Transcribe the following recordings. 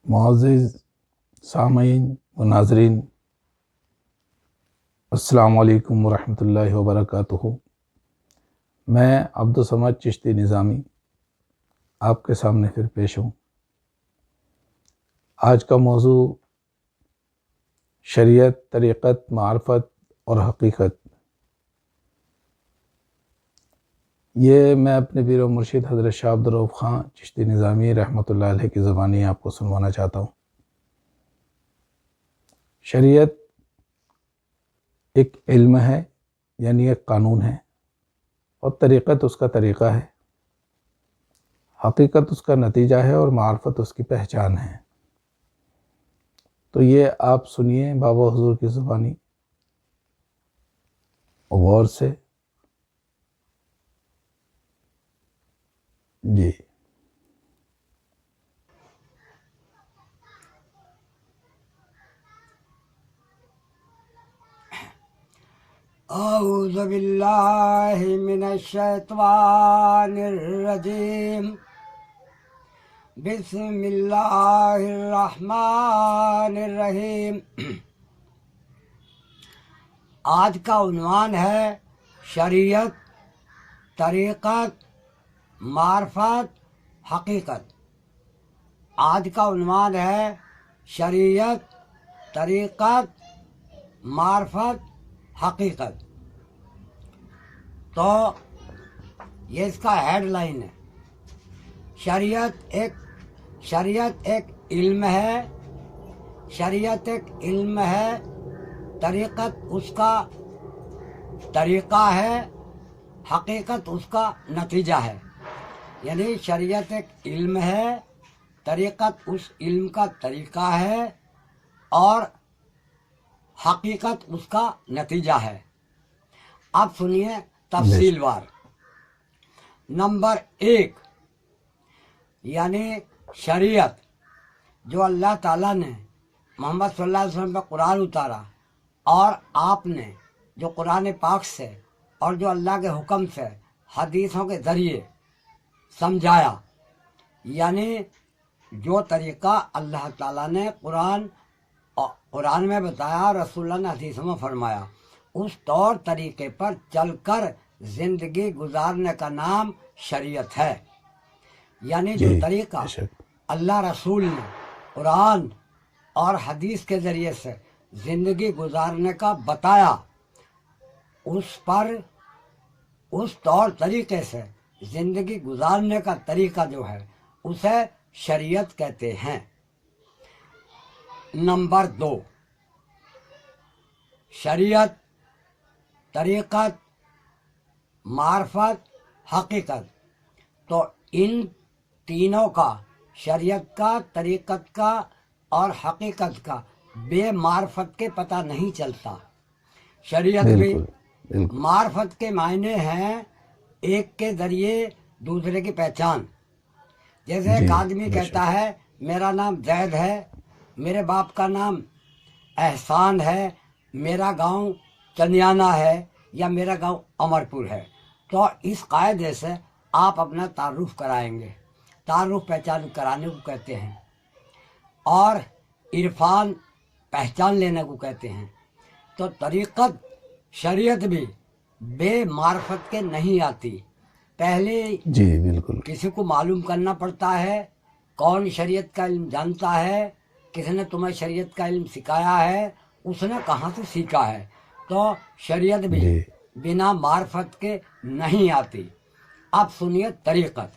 معزز سامعین و ناظرین، السلام علیکم ورحمۃ اللہ وبرکاتہ۔ میں عبدالصمد چشتی نظامی آپ کے سامنے پھر پیش ہوں۔ آج کا موضوع شریعت، طریقت، معرفت اور حقیقت۔ یہ میں اپنے پیر و مرشد حضرت شاہ عبدالرؤف خان چشتی نظامی رحمۃ اللہ علیہ کی زبانی آپ کو سنوانا چاہتا ہوں۔ شریعت ایک علم ہے، یعنی ایک قانون ہے، اور طریقت اس کا طریقہ ہے، حقیقت اس کا نتیجہ ہے، اور معرفت اس کی پہچان ہے۔ تو یہ آپ سنیے بابا حضور کی زبانی غور سے۔ جی اعوذ باللہ من الشیطان الرجیم، بسم اللہ الرحمن الرحیم۔ آج کا عنوان ہے شریعت، طریقت، معرفت، حقیقت۔ آج کا عنوان ہے شریعت، طریقت، معرفت، حقیقت۔ تو یہ اس کا ہیڈ لائن ہے۔ شریعت ایک علم ہے، شریعت ایک علم ہے، طریقت اس کا طریقہ ہے، حقیقت اس کا نتیجہ ہے۔ یعنی شریعت ایک علم ہے، طریقت اس علم کا طریقہ ہے، اور حقیقت اس کا نتیجہ ہے۔ اب سنیے تفصیل وار۔ نمبر 1، یعنی شریعت جو اللہ تعالیٰ نے محمد صلی اللہ علیہ وسلم پہ قرآن اتارا، اور آپ نے جو قرآن پاک سے اور جو اللہ کے حکم سے حدیثوں کے ذریعے سمجھایا، یعنی جو طریقہ اللہ تعالیٰ نے قرآن میں بتایا اور رسول اللہ نے حدیثوں میں فرمایا، اس طور طریقے پر چل کر زندگی گزارنے کا نام شریعت ہے۔ یعنی جو طریقہ اللہ رسول نے قرآن اور حدیث کے ذریعے سے زندگی گزارنے کا بتایا، اس طور طریقے سے زندگی گزارنے کا طریقہ جو ہے اسے شریعت کہتے ہیں۔ نمبر 2، شریعت، طریقت، معرفت، حقیقت۔ تو ان تینوں کا، شریعت کا، طریقت کا اور حقیقت کا، بے معرفت کے پتہ نہیں چلتا۔ شریعت بھی معرفت کے معنی ہیں ایک کے ذریعے دوسرے کی پہچان۔ جیسے ایک آدمی کہتا ہے میرا نام زید ہے، میرے باپ کا نام احسان ہے، میرا گاؤں چندیانہ ہے، یا میرا گاؤں امرپور ہے، تو اس قاعدے سے آپ اپنا تعارف کرائیں گے۔ تعارف پہچان کرانے کو کہتے ہیں، اور عرفان پہچان لینے کو کہتے ہیں۔ تو طریقت، شریعت بھی بے معرفت کے نہیں آتی۔ پہلے بالکل کسی کو معلوم کرنا پڑتا ہے کون شریعت کا علم جانتا ہے، کس نے تمہیں شریعت کا علم سکھایا ہے، اس نے کہاں سے سیکھا ہے۔ تو شریعت بھی بنا معرفت کے نہیں آتی۔ اب سنیے طریقت۔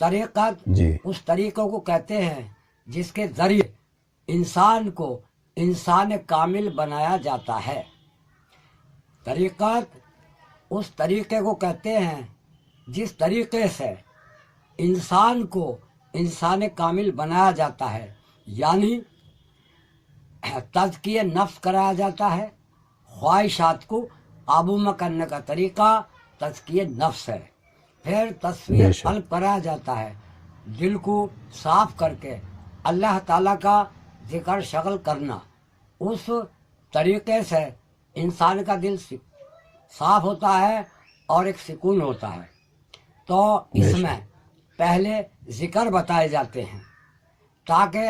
طریقت اس طریقوں کو کہتے ہیں جس کے ذریعے انسان کو انسان کامل بنایا جاتا ہے۔ طریقت اس طریقے کو کہتے ہیں جس طریقے سے انسان کو انسان کامل بنایا جاتا ہے، یعنی تزکیہ نفس کرایا جاتا ہے۔ خواہشات کو قابو میں کرنے کا طریقہ تزکیہ نفس ہے۔ پھر تصفیہ قلب کرایا جاتا ہے، دل کو صاف کر کے اللہ تعالیٰ کا ذکر شغل کرنا۔ اس طریقے سے انسان کا دل صاف ہوتا ہے اور ایک سکون ہوتا ہے۔ تو اس میں پہلے ذکر بتائے جاتے ہیں تاکہ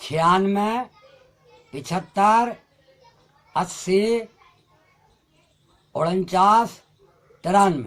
96 75 80 49 93।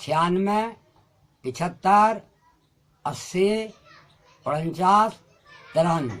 96 75 80 49 93।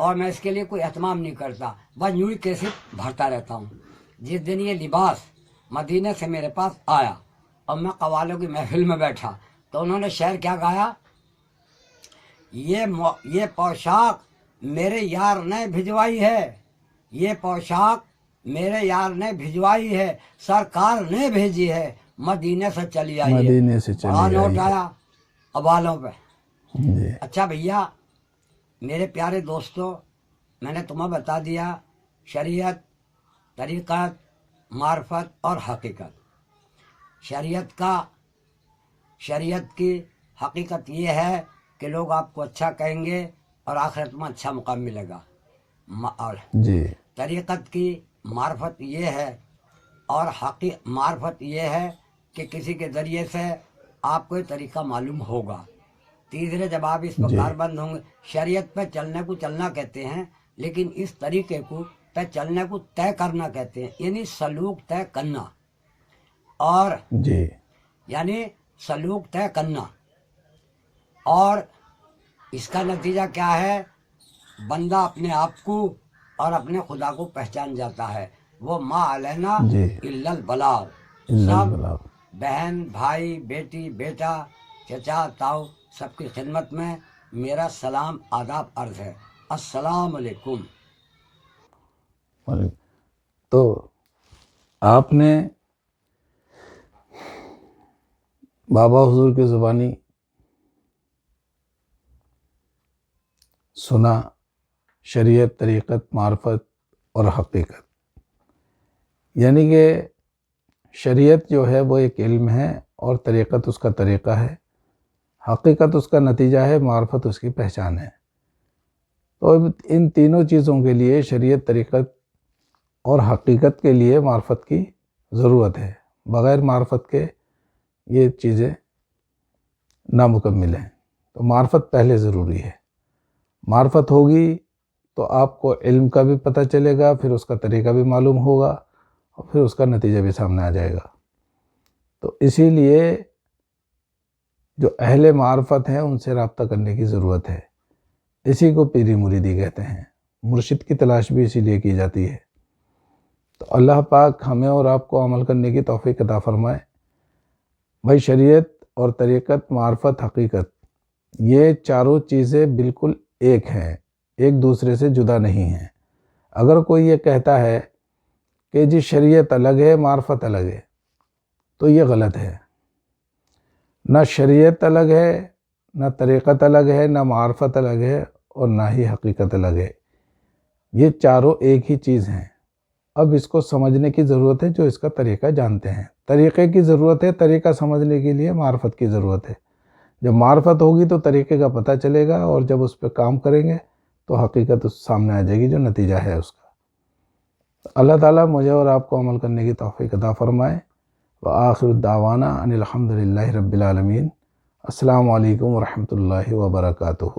اور میں اس کے لیے کوئی اہتمام نہیں کرتا، بس یوں ہی کیسٹ بھرتا رہتا ہوں۔ جس دن یہ لباس مدینے سے میرے پاس آیا اور میں قوالوں کی محفل میں بیٹھا تو انہوں نے شعر کیا گایا، یہ پوشاک میرے یار نے بھجوائی ہے، یہ پوشاک میرے یار نے بھجوائی ہے، سرکار نے بھیجی ہے، مدینے سے چلی آئی ہے۔ مدینے سے بڑا چلی نوٹ آئی آیا قوالوں پہ۔ جی اچھا بھیا میرے پیارے دوستو، میں نے تمہیں بتا دیا شریعت، طریقت، معرفت اور حقیقت۔ شریعت کی حقیقت یہ ہے کہ لوگ آپ کو اچھا کہیں گے اور آخرت میں اچھا مقام ملے گا، اور جی طریقت کی معرفت یہ ہے، اور معرفت یہ ہے کہ کسی کے ذریعے سے آپ کو یہ طریقہ معلوم ہوگا۔ تیسرے جب آپ اس پر جی کاربند ہوں گے، شریعت پہ چلنے کو چلنا کہتے ہیں، لیکن اس طریقے کو پہ چلنے کو طے کرنا کہتے ہیں، یعنی سلوک طے کرنا، اور جی یعنی سلوک طے کرنا۔ اور اس کا نتیجہ کیا ہے؟ بندہ اپنے آپ کو اور اپنے خدا کو پہچان جاتا ہے۔ وہ ما علینا جی الا البلاغ۔ الا سب البلاغ۔ بہن، بھائی، بیٹی، بیٹا، چچا، تاؤ، سب کی خدمت میں میرا سلام آداب عرض ہے۔ السلام علیکم۔ تو آپ نے بابا حضور کی زبانی سنا، شریعت، طریقت، معرفت اور حقیقت، یعنی کہ شریعت جو ہے وہ ایک علم ہے اور طریقت اس کا طریقہ ہے، حقیقت اس کا نتیجہ ہے، معرفت اس کی پہچان ہے۔ تو ان تینوں چیزوں کے لیے، شریعت، طریقت اور حقیقت کے لیے معرفت کی ضرورت ہے۔ بغیر معرفت کے یہ چیزیں نامکمل ہیں، تو معرفت پہلے ضروری ہے۔ معرفت ہوگی تو آپ کو علم کا بھی پتہ چلے گا، پھر اس کا طریقہ بھی معلوم ہوگا اور پھر اس کا نتیجہ بھی سامنے آ جائے گا۔ تو اسی لیے جو اہل معرفت ہیں ان سے رابطہ کرنے کی ضرورت ہے۔ اسی کو پیری مریدی کہتے ہیں، مرشد کی تلاش بھی اسی لیے کی جاتی ہے۔ تو اللہ پاک ہمیں اور آپ کو عمل کرنے کی توفیق عطا فرمائے۔ بھائی شریعت اور طریقت، معرفت، حقیقت، یہ چاروں چیزیں بالکل ایک ہیں، ایک دوسرے سے جدا نہیں ہیں۔ اگر کوئی یہ کہتا ہے کہ جی شریعت الگ ہے، معرفت الگ ہے، تو یہ غلط ہے۔ نہ شریعت الگ ہے، نہ طریقت الگ ہے، نہ معرفت الگ ہے، اور نہ ہی حقیقت الگ ہے۔ یہ چاروں ایک ہی چیز ہیں۔ اب اس کو سمجھنے کی ضرورت ہے جو اس کا طریقہ جانتے ہیں۔ طریقے کی ضرورت ہے، طریقہ سمجھنے کے لیے معرفت کی ضرورت ہے۔ جب معرفت ہوگی تو طریقے کا پتہ چلے گا، اور جب اس پہ کام کریں گے تو حقیقت اس سامنے آ جائے گی جو نتیجہ ہے اس کا۔ اللہ تعالیٰ مجھے اور آپ کو عمل کرنے کی توفیق عطا فرمائے۔ وآخر دعوانا ان الحمد للہ رب العالمین۔ السلام علیکم ورحمۃ اللہ وبرکاتہ۔